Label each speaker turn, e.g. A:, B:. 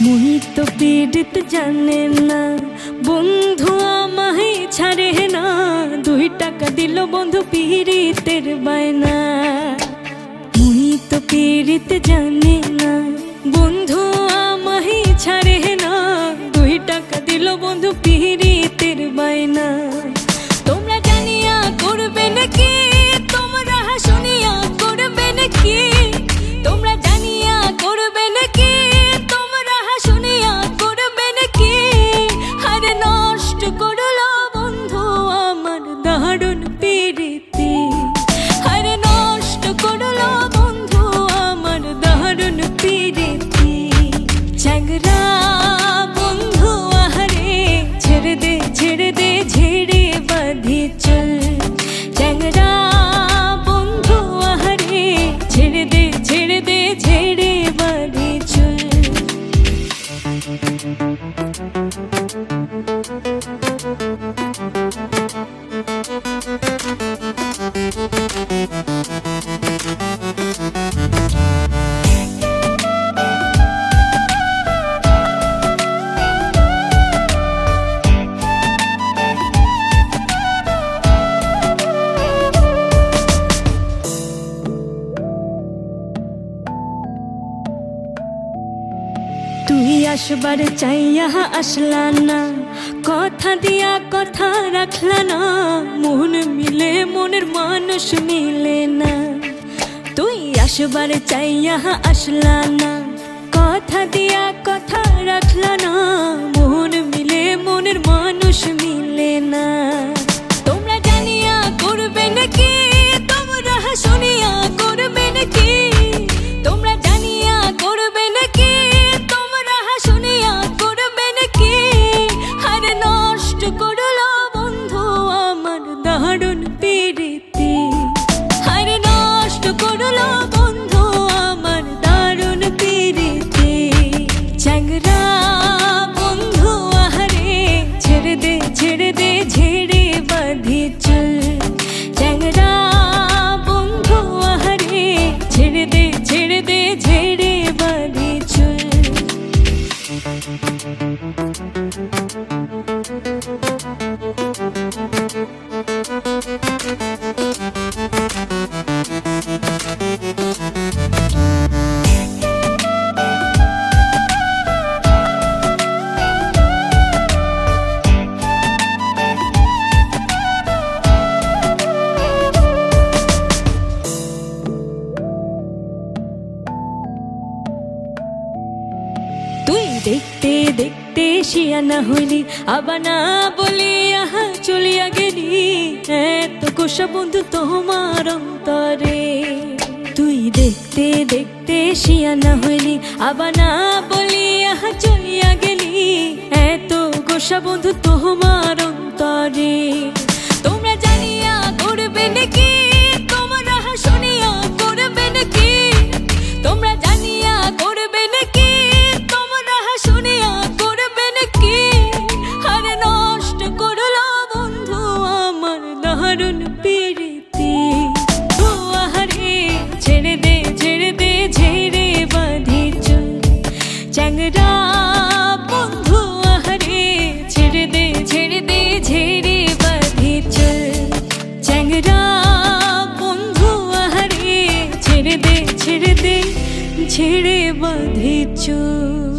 A: মোহিত পীড়িত জানে না, বন্ধু আমায় ছাড়ে না। 2 টাকা দিল বন্ধু পীড়িতের বায়না। মোহিত পীড়িত জানে না, বন্ধু আমায় ছাড়ে না। 2 টাকা দিল বন্ধু পীড়িতের বায়না। তোমরা জানিয়া করবে নাকি, তোমরা শুনিয়া করবে নাকি? তোমরা জানিয়া করবে নাকি, তোমরা শুনিয়া করবে নাকি? আরে নষ্ট করলো বন্ধু আমার দারুণ পীড়িতি। আরে নষ্ট করলো বন্ধু আমার দারুণ পীড়িতি। চ্যাংরা বন্ধু আহারে ছেড়ে দে ছেড়ে দে ঝেড়ে বাঁধি চল। চ্যাংরা বন্ধু আহারে ছেড়ে দে ছেড়ে দে ঝেড়ে বাঁধি চল। তুই আসবার চাইয়া আসলা না, কথা দিয়া কথা রাখলা না। মন মিলে মনের মানুষ মিলে না। তুই আসবার চাইয়া আসলা না, কথা দিয়া কথা রাখলা না। মন মিলে মনের মানুষ মিলে না। তোমরা জানিয়া করবে নাকি, তোমরা শুনিয়া করবে নাকি? তোমরা জানিয়া করবে নাকি, তোমরা শুনিয়া করবে নাকি? আরে নষ্ট করলো বন্ধু আমার দারুণ পীড়িতি। আরে নষ্ট করলো বন্ধু আমার দারুণ পীড়িতি। চ্যাংরা বন্ধু আহারে ছেড়ে দে ছেড়ে দে ঝেড়ে বাঁধি চল। চ্যাংরা বন্ধু আহারে ছেড়ে দে ছেড়ে দে ঝেড়ে বাঁধি চল। তুই দেখতে দেখতে শিয়ানা হইলি, আবার না বলি আহা চলিয়া গেলি। এত কোষা বন্ধু তোমার অন্তরে। তুই দেখতে দেখতে শিয়ানা হইলি, আবার না বলি আহা চলিয়া গেলি। এত কোষা বন্ধু তোমার অন্তরে। তোমরা জানিয়া করবে নাকি, তোমরা শুনিয়া করবে নাকি? তোমরা জানিয়া করবে নাকি, তোমরা শুনিয়া করবে নাকি? আরে নষ্ট করলো বন্ধু আমার দারুণ পীড়িতি। ও আহারে ছেড়ে দে ছেড়ে দে ঝেড়ে বাঁধি চল। চ্যাংরা বন্ধু আহারে ছেড়ে দে ছেড়ে দে ঝেড়ে বাঁধি চল। চ্যাংরা বন্ধু আহারে ছেড়ে দে ছেড়ে দে ঝেড়ে বাঁধি চল।